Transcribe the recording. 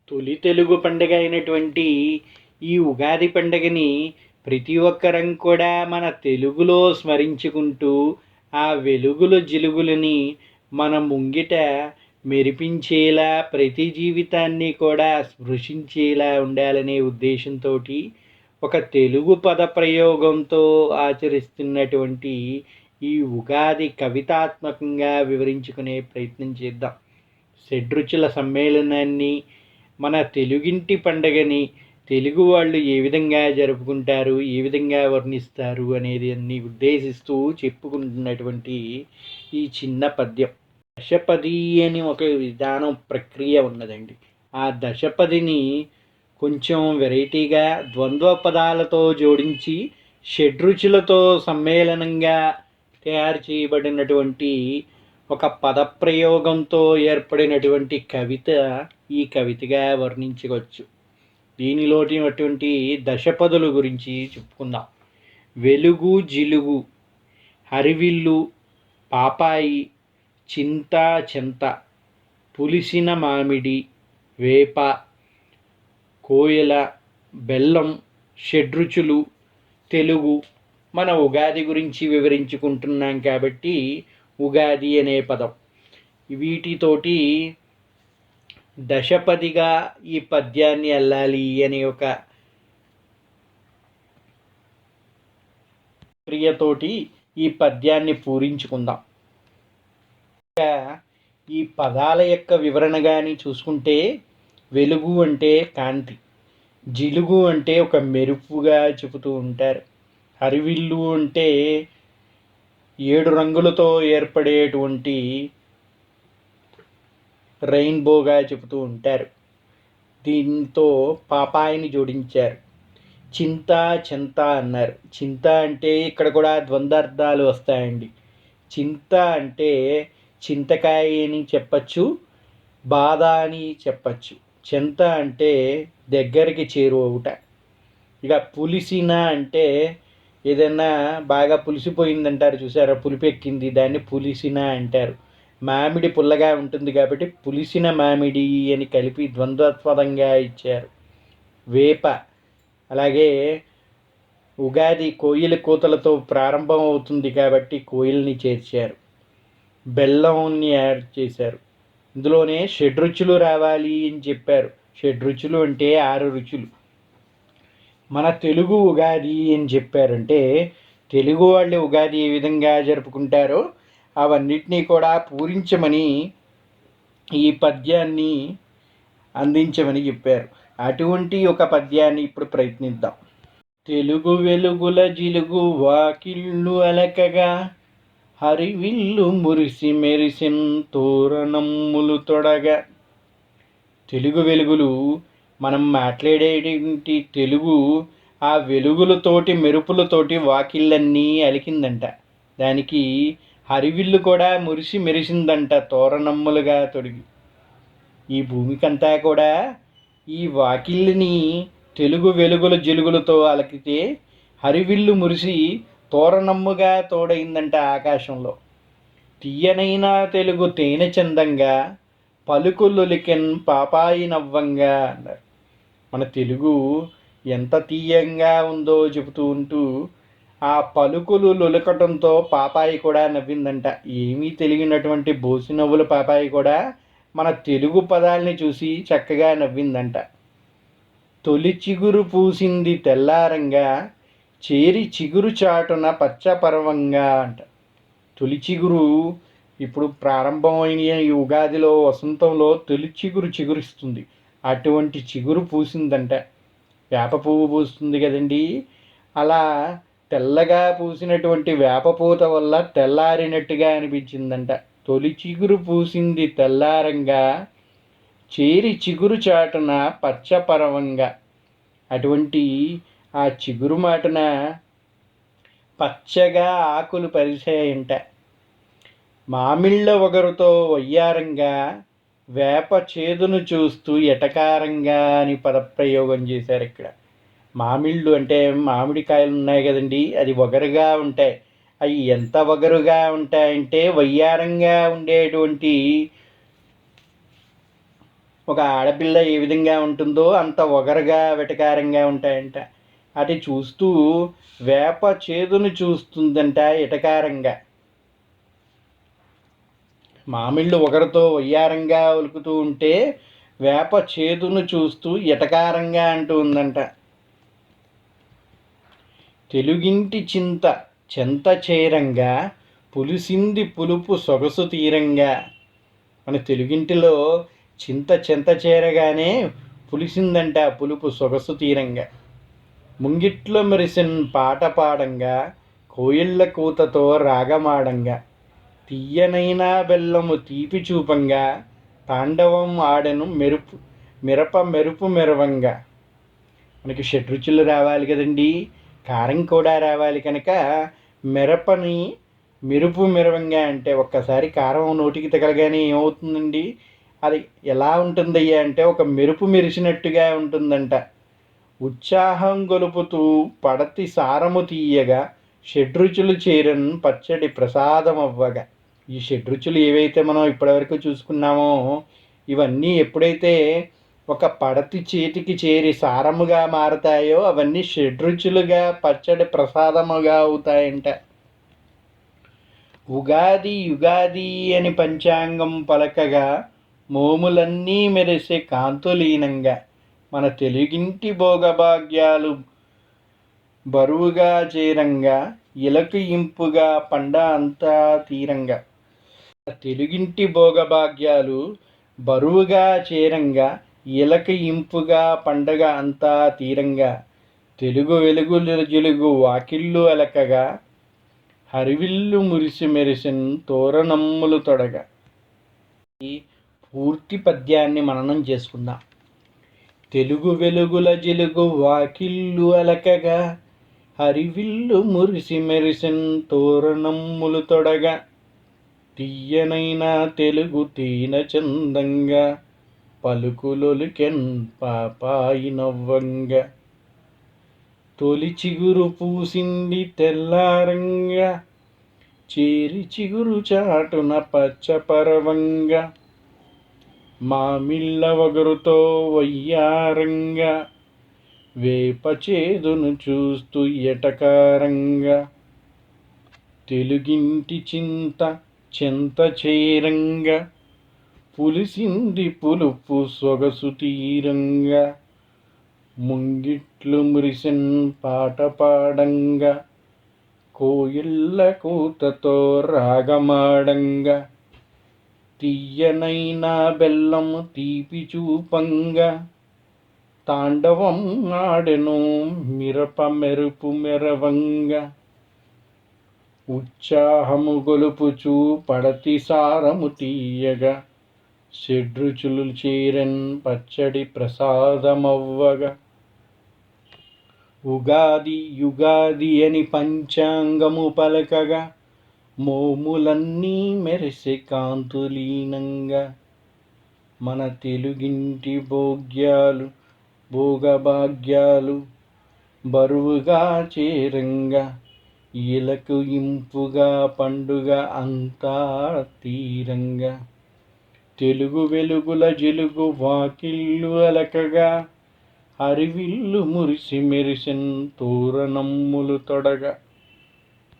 తొలి తెలుగు పండుగ అయినటువంటి ఈ ఉగాది పండుగని ప్రతి ఒక్కరం కూడా మన తెలుగులో స్మరించుకుంటూ ఆ వెలుగుల జిలుగులని మన ముంగిట మెరిపించేలా ప్రతి జీవితాన్ని కూడా స్పృశించేలా ఉండాలనే ఉద్దేశంతో ఒక తెలుగు పద ప్రయోగంతో ఆచరిస్తున్నటువంటి ఈ ఉగాది కవితాత్మకంగా వివరించుకునే ప్రయత్నం చేద్దాం. షడ్రుచుల సమ్మేళనాన్ని, మన తెలుగింటి పండగని తెలుగు వాళ్ళు ఏ విధంగా జరుపుకుంటారు, ఏ విధంగా వర్ణిస్తారు అనేది అన్ని ఉద్దేశిస్తూ చెప్పుకుంటున్నటువంటి ఈ చిన్న పద్యం. దశపది అని ఒక విధానం ప్రక్రియ ఉన్నదండి. ఆ దశపదిని కొంచెం వెరైటీగా ద్వంద్వ పదాలతో జోడించి షడ్రుచులతో సమ్మేళనంగా తయారు చేయబడినటువంటి ఒక పదప్రయోగంతో ఏర్పడినటువంటి కవిత ఈ కవితగా వర్ణించవచ్చు. దీనిలోటువంటి దశపదుల గురించి చెప్పుకుందాం. వెలుగు జిలుగు, హరివిల్లు, పాపాయి, చింత చెంత, పులిసిన మామిడి, వేప, కోయల, బెల్లం, షడ్రుచులు, తెలుగు. మన ఉగాది గురించి వివరించుకుంటున్నాం కాబట్టి ఉగాది అనే పదం. వీటితోటి దశపదిగా ఈ పద్యాన్ని అల్లాలి అనే ఒక క్రియతోటి ఈ పద్యాన్ని పూరించుకుందాం. ఈ పదాల యొక్క వివరణ కానీ చూసుకుంటే, వెలుగు అంటే కాంతి, జిలుగు అంటే ఒక మెరుపుగా చెబుతూ ఉంటారు, హరివిల్లు అంటే 7 రంగులతో ఏర్పడేటువంటి రెయిన్బోగా చెబుతూ ఉంటారు. దీంతో పాపాయిని జోడించారు. చింత చెంత అన్నారు. చింత అంటే ఇక్కడ కూడా ద్వంద్వార్థాలు వస్తాయండి. చింత అంటే చింతకాయ అని చెప్పచ్చు, బాధ అని చెప్పచ్చు. చెంత అంటే దగ్గరికి చేరువవుట. ఇక పులిసిన అంటే ఏదైనా బాగా పులిసిపోయిందంటారు చూసారా, పులిపెక్కింది, దాన్ని పులిసిన అంటారు. మామిడి పుల్లగా ఉంటుంది కాబట్టి పులిసిన మామిడి అని కలిపి ద్వంద్వపదంగా ఇచ్చారు. వేప, అలాగే ఉగాది కోయిల కూతలతో ప్రారంభం అవుతుంది కాబట్టి కోయిల్ని చేర్చారు. బెల్లంని యాడ్ చేశారు. ఇందులోనే షడ్రుచులు రావాలి అని చెప్పారు. షడ్రుచులు అంటే 6 రుచులు. మన తెలుగు ఉగాది అని చెప్పారంటే తెలుగు వాళ్ళు ఉగాది ఏ విధంగా జరుపుకుంటారో అవన్నిటినీ కూడా పూరించమని ఈ పద్యాన్ని అందించమని చెప్పారు. అటువంటి ఒక పద్యాన్ని ఇప్పుడు ప్రయత్నిద్దాం. తెలుగు వెలుగుల జిలుగు వాకిళ్ళు అలకగా, హరివిల్లు మురిసి మెరిసిన్ తోరణమ్ములు తొడగా. తెలుగు వెలుగులు, మనం మాట్లాడేటువంటి తెలుగు ఆ వెలుగులతోటి మెరుపులతోటి వాకిళ్ళన్నీ అలికిందంట. దానికి హరివిల్లు కూడా మురిసి మెరిసిందంట తోరణమ్ములుగా తొడిగి. ఈ భూమికంతా కూడా ఈ వాకిళ్ళని తెలుగు వెలుగుల జిలుగులతో అలకితే హరివిల్లు మురిసి తోరణమ్ముగా తోడైందంట ఆకాశంలో. తీయనైనా తెలుగు తేనె చందంగా, పలుకులొలికెన్ పాపాయి నవ్వంగా అన్నారు. మన తెలుగు ఎంత తీయంగా ఉందో చెబుతూ ఉంటూ ఆ పలుకులు లొలకటంతో పాపాయి కూడా నవ్విందంట. ఏమీ తెలియనటువంటి బోసి నవ్వుల పాపాయి కూడా మన తెలుగు పదాలని చూసి చక్కగా నవ్విందంట. తొలి చిగురు పూసింది తెల్లారంగా, చేరి చిగురు చాటున పచ్చపర్వంగా అంట. తొలి చిగురు ఇప్పుడు ప్రారంభమైన ఈ ఉగాదిలో వసంతంలో తొలి చిగురు చిగురిస్తుంది. అటువంటి చిగురు పూసిందంట. వేప పువ్వు పూస్తుంది కదండి, అలా తెల్లగా పూసినటువంటి వేపపూత వల్ల తెల్లారినట్టుగా అనిపించిందంట. తొలి చిగురు పూసింది తెల్లారంగా, చేరి చిగురు చాటున పచ్చపరవంగా. అటువంటి ఆ చిగురు మాటున పచ్చగా ఆకులు పరిచాయంట. మామిళ్ళ ఒగరుతో వయ్యారంగా, వేప చేదును చూస్తూ ఎటకారంగా అని పదప్రయోగం చేశారు ఇక్కడ. మామిళ్ళు అంటే మామిడికాయలు ఉన్నాయి కదండి, అది ఒగరుగా ఉంటాయి. అవి ఎంత ఒగరుగా ఉంటాయంటే వయ్యారంగా ఉండేటువంటి ఒక ఆడపిల్ల ఏ విధంగా ఉంటుందో అంత ఒగరుగా వెటకారంగా ఉంటాయంట. అది చూస్తూ వేప చేదును చూస్తుందంట ఎటకారంగా. మామిళ్ళు ఒకరితో వయ్యారంగా ఒలుకుతూ ఉంటే వేప చేదును చూస్తూ ఎటకారంగా అంటూ ఉందంట. తెలుగింటి చింత చెంత చేరంగా పులిసింది పులుపు సొగసు తీరంగా. మన తెలుగింటిలో చింత చెంత చేరగానే పులిసిందంట పులుపు సొగసు తీరంగా. ముంగిట్లో మెరిసిన్ పాట పాడంగా కోయిళ్ళ కూతతో రాగమాడంగా. తీయనైనా బెల్లము తీపి చూపంగా తాండవం ఆడెను మిరప మెరుపు మెరవంగా. మనకి షడ్రుచులు రావాలి కదండి, కారం కూడా రావాలి కనుక మిరపని మెరుపు మెరవంగా అంటే ఒక్కసారి కారం నోటికి తగలగానే ఏమవుతుందండి, అది ఎలా ఉంటుందయ్యా అంటే ఒక మెరుపు మెరిసినట్టుగా ఉంటుందంట. ఉత్సాహం గొలుపుతూ పడతి సారము తీయగా షడ్రుచులు చేరన్ పచ్చడి ప్రసాదమవ్వగా. ఈ షడ్రుచులు ఏవైతే మనం ఇప్పటివరకు చూసుకున్నామో ఇవన్నీ ఎప్పుడైతే ఒక పడతి చేతికి చేరి సారముగా మారతాయో అవన్నీ షడ్రుచులుగా పచ్చడి ప్రసాదముగా అవుతాయంట. ఉగాది యుగాది అని పంచాంగం పలకగా మోములన్నీ మెరిసే కాంతులీనంగా. మన తెలుగింటి భోగభాగ్యాలు బరువుగా చేరంగా ఇలకు ఇంపుగా పండ అంతా తీరంగా. తెలుగింటి భోగభాగ్యాలు బరువుగా చేరంగా ఇలక ఇంపుగా పండగ అంతా తీరంగా. తెలుగు వెలుగులు జిలుగు వాకిళ్ళు అలకగా హరివిల్లు మురిసి మెరిసిన్ తోరణమ్ములు తొడగా. ఈ పూర్తి పద్యాన్ని మననం చేసుకుందాం. తెలుగు వెలుగుల జిలుగు వాకిళ్ళు అలకగా హరివిల్లు మురిసి మెరిసిన్ తోరణమ్ములు తొడగా. తీయనైనా తెలుగు తీన చందంగా పలుకులొలికెన్ పాపాయి నవ్వంగా. తొలి చిగురు పూసింది తెల్లారంగా చేరి చిగురు చాటున పచ్చపరవంగా. మామిళ్ళ వగరుతో వయ్యారంగా వేప చేదును చూస్తూ ఎటకారంగా. తెలుగింటి చింత చెంత చేరంగా పులిసింది పులుపు సొగసు తీరంగా. ముంగిట్లు మురిసిన్ పాట పాడంగా కోయిళ్ళ కూతతో రాగమాడంగా. తీయనైనా బెల్లము తీపి చూపంగా తాండవం ఆడెను మిరప మెరుపు మెరవంగా. ఉత్సాహము గొలుపుచూ పడతి సారము తీయగా షడ్రుచులు చేరన్ పచ్చడి ప్రసాదమవ్వగా. ఉగాది యుగాది అని పంచాంగము పలకగా మోములన్నీ మెరిసే కాంతులీనంగా. మన తెలుగింటి భోగభాగ్యాలు బరువుగా చేరంగా ఇలకు ఇంపుగా పండుగ అంతా తీరంగా. తెలుగు వెలుగుల జిలుగు వాకిళ్ళు అలకగా హరివిల్లు మురిసి మెరిసిన్ తోరణమ్ములు తొడగా.